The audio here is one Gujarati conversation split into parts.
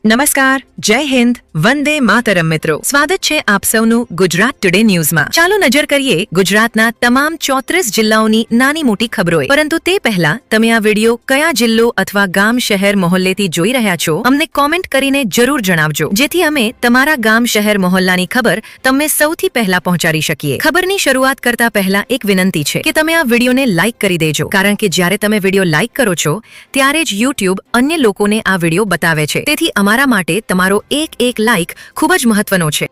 નમસ્કાર, જય હિન્દ, વંદે માતરમ મિત્રો. સ્વાગત છે આપ સૌનું ગુજરાત ટુડે ન્યૂઝમાં. ચાલો નજર કરીએ ગુજરાતના તમામ 34 જિલ્લાઓની નાની મોટી ખબરોએ. પરંતુ તે પહેલા તમે આ વિડિયો કયા જિલ્લો અથવા ગામ શહેર મહોલ્લેથી જોઈ રહ્યા છો અમને કોમેન્ટ કરીને જરૂર જણાવજો, જેથી અમે તમારા ગામ શહેર મહોલ્લાની ખબર તમને સૌથી પહેલા પહોંચાડી શકીએ. ખબરની શરૂઆત કરતા પહેલા એક વિનંતી છે કે તમે આ વિડિયોને લાઇક કરી દેજો, કારણ કે જ્યારે તમે વિડિયો લાઇક કરો છો ત્યારે જ યુટ્યુબ અન્ય લોકોને આ વિડિયો બતાવે છે. તેથી અમારા માટે તમારો એક લાઇક ખૂબ જ મહત્વનો છે.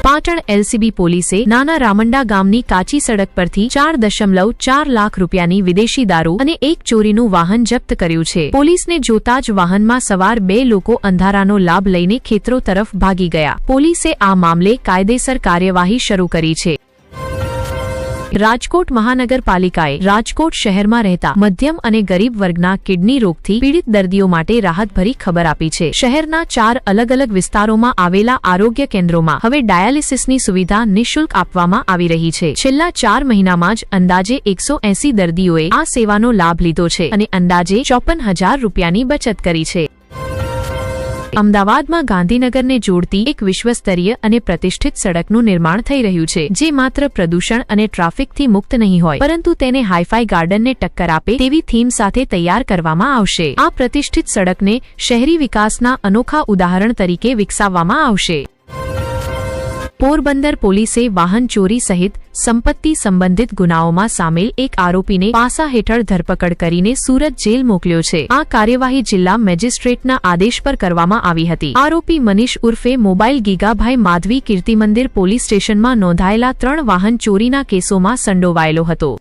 પાટણ એલસીબી પોલીસે નાના રામંડા ગામની કાચી સડક પરથી 4.4 લાખ રૂપિયાની વિદેશી દારૂ અને એક ચોરીનું વાહન જપ્ત કર્યું છે. પોલીસને જોતા જ વાહનમાં સવાર 2 લોકો અંધારાનો લાભ લઈને ખેતરો તરફ ભાગી ગયા. પોલીસે આ મામલે કાયદેસર કાર્યવાહી શરૂ કરી છે. રાજકોટ મહાનગરપાલિકાએ રાજકોટ શહેરમાં રહેતા મધ્યમ અને ગરીબ વર્ગના કિડની રોગથી પીડિત દર્દીઓ માટે રાહતભરી ખબર આપી છે. શહેરના 4 અલગ અલગ વિસ્તારોમાં આવેલા આરોગ્ય કેન્દ્રોમાં હવે ડાયાલિસિસની સુવિધા નિઃશુલ્ક આપવામાં આવી રહી છે. છેલ્લા 4 મહિનામાં જ અંદાજે 180 દર્દીઓએ આ સેવાનો લાભ લીધો છે અને અંદાજે 54,000 રૂપિયાની બચત કરી છે. અમદાવાદમાં ગાંધીનગરને જોડતી એક વિશ્વસ્તરીય અને પ્રતિષ્ઠિત સડકનું નિર્માણ થઈ રહ્યું છે, જે માત્ર પ્રદૂષણ અને ટ્રાફિકથી મુક્ત નહીં હોય, પરંતુ તેને હાઈફાઈ ગાર્ડનને ટક્કર આપે તેવી થીમ સાથે તૈયાર કરવામાં આવશે. આ પ્રતિષ્ઠિત સડકને શહેરી વિકાસના અનોખા ઉદાહરણ તરીકે વિકસાવવામાં આવશે. પોરબંદર પોલીસે વાહન ચોરી સહિત સંપત્તિ સંબંધિત ગુનાઓમાં સામેલ એક આરોપીને પાસા હેઠળ ધરપકડ કરીને સુરત જેલ મોકલ્યો છે. આ કાર્યવાહી જિલ્લા મેજિસ્ટ્રેટના આદેશ પર કરવામાં આવી હતી. આરોપી મનીષ ઉર્ફે મોબાઈલ ગીગાભાઈ માધવી કીર્તિમંદિર પોલીસ સ્ટેશનમાં નોંધાયેલા 3 વાહન ચોરીના કેસોમાં સંડોવાયેલો હતો.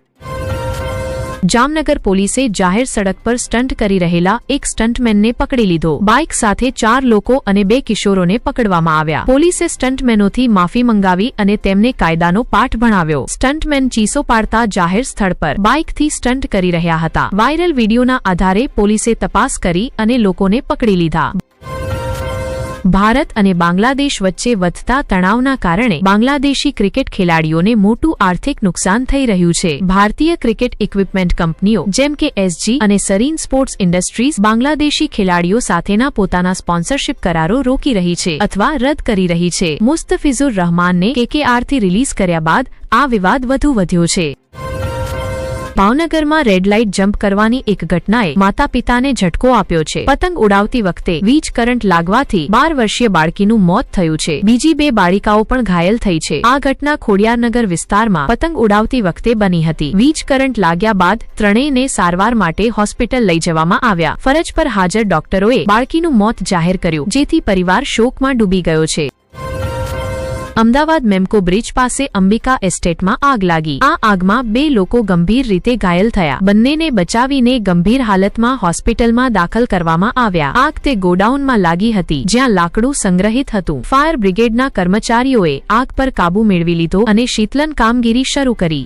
જામનગર પોલીસે જાહેર સડક પર સ્ટન્ટ કરી રહેલા એક સ્ટન્ટમેનને પકડી લીધો. બાઇક સાથે 4 લોકો અને 2 કિશોરોને પકડવામાં આવ્યા. પોલીસે સ્ટન્ટમેનોથી માફી મંગાવી અને તેમને કાયદાનો પાઠ ભણાવ્યો. સ્ટન્ટમેન ચીસો પાડતા જાહેર સ્થળ પર બાઇકથી સ્ટન્ટ કરી રહ્યા હતા. વાયરલ વીડિયોના આધારે પોલીસે તપાસ કરી અને લોકોને પકડી લીધા. ભારત અને બાંગ્લાદેશ વચ્ચે વધતા તણાવના કારણે બાંગ્લાદેશી ક્રિકેટ ખેલાડીઓને મોટું આર્થિક નુકસાન થઈ રહ્યું છે. ભારતીય ક્રિકેટ ઇક્વિપમેન્ટ કંપનીઓ જેમ કે એસજી અને સરીન સ્પોર્ટ્સ ઇન્ડસ્ટ્રીઝ બાંગ્લાદેશી ખેલાડીઓ સાથેના પોતાના સ્પોન્સરશિપ કરારો રોકી રહી છે અથવા રદ કરી રહી છે. મુસ્તફિઝુર રહમાનને કેકેઆરથી રિલીઝ કર્યા બાદ આ વિવાદ વધુ વધ્યો છે. ભાવનગરમાં રેડ લાઇટ જમ્પ કરવાની એક ઘટનાએ માતા પિતાને ઝટકો આપ્યો છે. પતંગ ઉડાવતી વખતે વીજ કરંટ લાગવાથી 12 વર્ષીય બાળકીનું મોત થયું છે. બીજી 2 બાળિકાઓ પણ ઘાયલ થઈ છે. આ ઘટના ખોડિયારનગર વિસ્તારમાં પતંગ ઉડાવતી વખતે બની હતી. વીજ કરંટ લાગ્યા બાદ ત્રણેયને સારવાર માટે હોસ્પિટલ લઈ જવામાં આવ્યા. ફરજ પર હાજર ડોક્ટરોએ બાળકીનું મોત જાહેર કર્યું, જેથી પરિવાર શોકમાં ડૂબી ગયો છે. અમદાવાદ મેમકો બ્રિજ પાસે અંબિકા એસ્ટેટમાં આગ લાગી. આ આગમાં 2 લોકો ગંભીર રીતે ઘાયલ થયા. બંનેને બચાવીને ગંભીર હાલતમાં હોસ્પિટલમાં દાખલ કરવામાં આવ્યા. આગ તે ગોડાઉનમાં લાગી હતી, જ્યાં લાકડું સંગ્રહિત હતું. ફાયર બ્રિગેડના કર્મચારીઓએ આગ પર કાબૂ મેળવી લીધો અને શીતલન કામગીરી શરૂ કરી.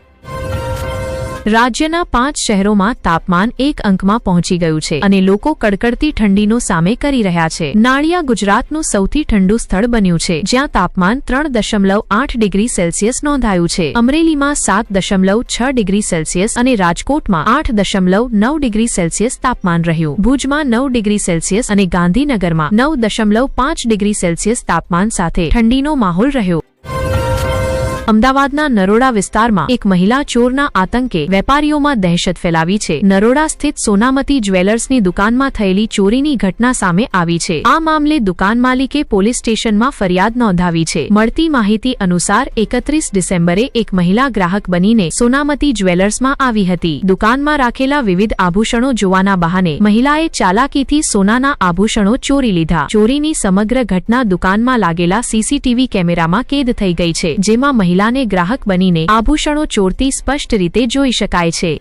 રાજ્યના 5 શહેરોમાં તાપમાન 1 અંકમાં પહોંચી ગયું છે અને લોકો કડકડતી ઠંડીનો સામે કરી રહ્યા છે. નાળિયા ગુજરાતનું સૌથી ઠંડુ સ્થળ બન્યું છે, જ્યાં તાપમાન 3.8 ડિગ્રી સેલ્સિયસ નોંધાયું છે. અમરેલીમાં 7.6 ડિગ્રી સેલ્સિયસ અને રાજકોટમાં 8.9 ડિગ્રી સેલ્સિયસ તાપમાન રહ્યું. ભુજમાં 9 ડિગ્રી સેલ્સિયસ અને ગાંધીનગરમાં 9.5 ડિગ્રી સેલ્સિયસ તાપમાન સાથે ઠંડીનો માહોલ રહ્યો. અમદાવાદના નરોડા વિસ્તારમાં એક મહિલા ચોરના આતંકે વેપારીઓમાં દહેશત ફેલાવી છે. નરોડા સ્થિત સોનામતી જ્વેલર્સની દુકાનમાં થયેલી ચોરીની ઘટના સામે આવી છે. આ મામલે દુકાન માલિકે પોલીસ સ્ટેશનમાં ફરિયાદ નોંધાવી છે. મળતી માહિતી અનુસાર 31 ડિસેમ્બરે એક મહિલા ગ્રાહક બનીને સોનામતી જ્વેલર્સમાં આવી હતી. દુકાનમાં રાખેલા વિવિધ આભૂષણો જોવાના બહાને મહિલાએ ચાલાકીથી સોનાના આભૂષણો ચોરી લીધા. ચોરીની સમગ્ર ઘટના દુકાનમાં લાગેલા સીસીટીવી કેમેરામાં કેદ થઈ ગઈ છે, જેમાં મહિલાને ગ્રાહક બનીને આભૂષણો ચોરતી સ્પષ્ટ રીતે જોઈ શકાય છે.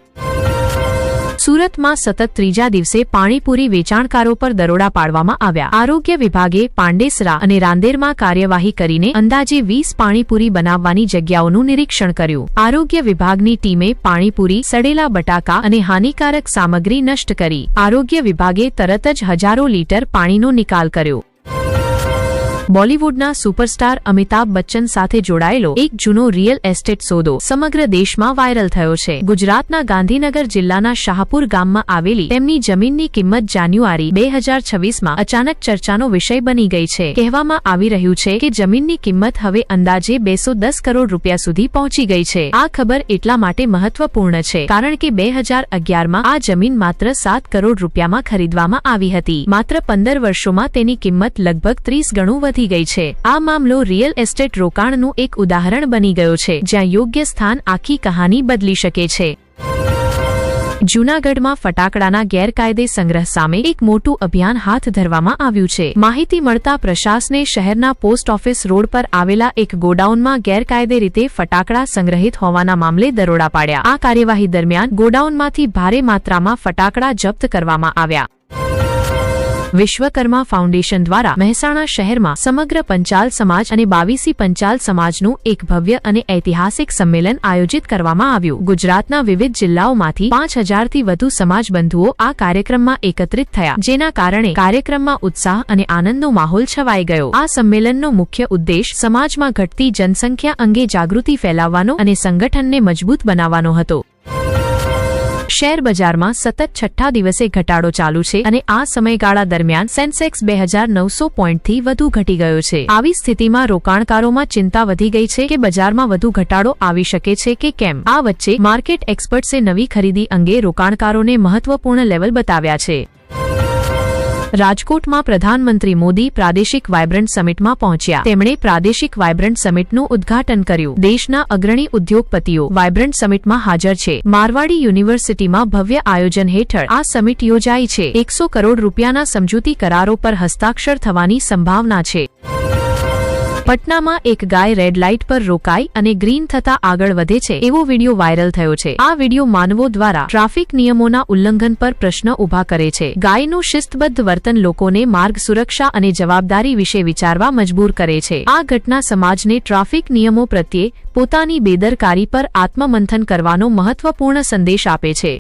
સુરતમાં સતત 3જા દિવસે પાણીપુરી વેચાણકારો પર દરોડા પાડવામાં આવ્યા. આરોગ્ય વિભાગે પાંડેસરા અને રાંદેરમાં કાર્યવાહી કરીને અંદાજે 20 પાણીપુરી બનાવવાની જગ્યાઓનું નિરીક્ષણ કર્યું. આરોગ્ય વિભાગની ટીમે પાણીપુરી, સડેલા બટાકા અને હાનિકારક સામગ્રી નષ્ટ કરી. આરોગ્ય વિભાગે તરત જ હજારો લીટર પાણીનો નિકાલ કર્યો. બોલિવૂડના સુપરસ્ટાર અમિતાભ બચ્ચન સાથે જોડાયેલો એક જૂનો રિયલ એસ્ટેટ સોદો સમગ્ર દેશમાં વાયરલ થયો છે. ગુજરાતના ગાંધીનગર જિલ્લાના શાહપુર ગામમાં આવેલી તેમની જમીનની કિંમત જાન્યુઆરી 2026માં અચાનક ચર્ચાનો વિષય બની ગઈ છે. કહેવામાં આવી રહ્યું છે કે જમીનની કિંમત હવે અંદાજે 210 કરોડ રૂપિયા સુધી પહોંચી ગઈ છે. આ ખબર એટલા માટે મહત્વપૂર્ણ છે કારણ કે 2011માં આ જમીન માત્ર 7 કરોડ રૂપિયામાં ખરીદવામાં આવી હતી. માત્ર 15 વર્ષોમાં તેની કિંમત લગભગ 30 ગણું વધી ગઈ છે. આ મામલો રિયલ એસ્ટેટ રોકાણનું એક ઉદાહરણ બની ગયો છે જ્યાં યોગ્ય સ્થાન આખી કહાની બદલી શકે છે. જૂનાગઢમાં ફટાકડાના ગેરકાયદે સંગ્રહ સામે એક મોટું અભિયાન હાથ ધરવામાં આવ્યું છે. માહિતી મળતા પ્રશાસને શહેરના પોસ્ટ ઓફિસ રોડ પર આવેલા એક ગોડાઉનમાં ગેરકાયદે રીતે ફટાકડા સંગ્રહિત હોવાના મામલે દરોડા પાડ્યા. આ કાર્યવાહી દરમિયાન ગોડાઉનમાંથી ભારે માત્રામાં ફટાકડા જપ્ત કરવામાં આવ્યા. વિશ્વકર્મા ફાઉન્ડેશન દ્વારા મહેસાણા શહેરમાં સમગ્ર પંચાલ સમાજ અને 22 પંચાલ સમાજનું એક ભવ્ય અને ઐતિહાસિક સંમેલન આયોજિત કરવામાં આવ્યું. ગુજરાતના વિવિધ જિલ્લાઓમાંથી 5000થી વધુ સમાજબંધુઓ આ કાર્યક્રમમાં એકત્રિત થયા, જેના કારણે કાર્યક્રમમાં ઉત્સાહ અને આનંદનો માહોલ છવાઈ ગયો. આ સંમેલનનો મુખ્ય ઉદ્દેશ સમાજમાં ઘટતી જનસંખ્યા અંગે જાગૃતિ ફેલાવવાનો અને સંગઠનને મજબૂત બનાવવાનો હતો. શેર બજારમાં સતત છઠ્ઠા દિવસે ઘટાડો ચાલુ છે અને આ સમયગાળા દરમિયાન સેન્સેક્સ 2900 પોઈન્ટથી વધુ ઘટી ગયો છે. આવી સ્થિતિમાં રોકાણકારોમાં ચિંતા વધી ગઈ છે કે બજારમાં વધુ ઘટાડો આવી શકે છે કે કેમ. આ વચ્ચે માર્કેટ એક્સપર્ટ્સે નવી ખરીદી અંગે રોકાણકારોને મહત્વપૂર્ણ લેવલ બતાવ્યા છે. રાજકોટમાં પ્રધાનમંત્રી મોદી પ્રાદેશિક વાયબ્રન્ટ સમિટમાં પહોંચ્યા. તેમણે પ્રાદેશિક વાયબ્રન્ટ સમિટનું ઉદ્ઘાટન કર્યું. દેશના અગ્રણી ઉદ્યોગપતિઓ વાયબ્રન્ટ સમિટમાં હાજર છે. મારવાડી યુનિવર્સિટીમાં ભવ્ય આયોજન હેઠળ આ સમિટ યોજાઈ છે. 100 કરોડ રૂપિયાના સમજૂતી કરારો પર હસ્તાક્ષર થવાની સંભાવના છે. પટનામાં એક ગાય રેડ લાઇટ પર રોકાઈ અને ગ્રીન થતા આગળ વધે છે એવો વિડીયો વાયરલ થયો છે. આ વિડીયો માનવો દ્વારા ટ્રાફિક નિયમોના ઉલ્લંઘન પર પ્રશ્ન ઉભા કરે છે. ગાયનું શિસ્તબદ્ધ વર્તન લોકોને માર્ગ સુરક્ષા અને જવાબદારી વિશે વિચારવા મજબૂર કરે છે. આ ઘટના સમાજને ટ્રાફિક નિયમો પ્રત્યે પોતાની બેદરકારી પર આત્મમંથન કરવાનો મહત્વપૂર્ણ સંદેશ આપે છે.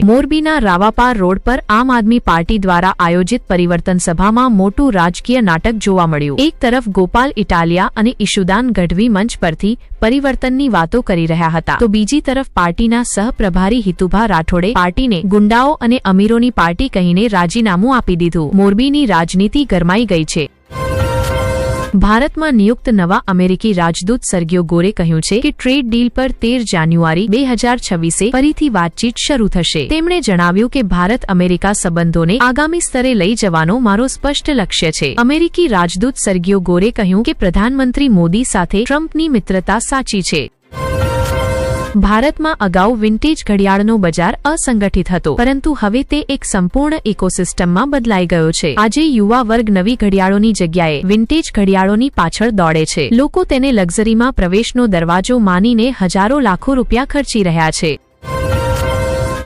મોરબીના રાવાપાર રોડ પર આમ આદમી પાર્ટી દ્વારા આયોજિત પરિવર્તન સભામાં મોટું રાજકીય નાટક જોવા મળ્યું. એક તરફ ગોપાલ ઇટાલિયા અને ઈશુદાન ગઢવી મંચ પરથી પરિવર્તનની વાતો કરી રહ્યા હતા, તો બીજી તરફ પાર્ટીના સહપ્રભારી હિતુભા રાઠોડે પાર્ટીને ગુંડાઓ અને અમીરોની પાર્ટી કહીને રાજીનામું આપી દીધું. મોરબીની રાજનીતિ ગરમાઈ ગઈ છે. ભારતમાં નિયુક્ત નવા અમેરિકી રાજદૂત સર્ગિયો ગોરે કહ્યું છે કે ટ્રેડ ડીલ પર 13 જાન્યુઆરી 2026 ફરીથી વાતચીત શરૂ થશે. તેમણે જણાવ્યું કે ભારત અમેરિકા સંબંધોને આગામી સ્તરે લઈ જવાનો મારો સ્પષ્ટ લક્ષ્ય છે. અમેરિકી રાજદૂત સર્ગિયો ગોરે કહ્યું કે પ્રધાનમંત્રી મોદી સાથે ટ્રમ્પની મિત્રતા સાચી છે. ભારતમાં અગાઉ વિન્ટેજ ઘડિયાળનો બજાર અસંગઠિત હતો, પરંતુ હવે તે એક સંપૂર્ણ ઇકોસિસ્ટમમાં બદલાઈ ગયો છે. આજે યુવા વર્ગ નવી ઘડિયાળોની જગ્યાએ વિન્ટેજ ઘડિયાળોની પાછળ દોડે છે. લોકો તેને લક્ઝરીમાં પ્રવેશનો દરવાજો માનીને હજારો લાખો રૂપિયા ખર્ચી રહ્યા છે.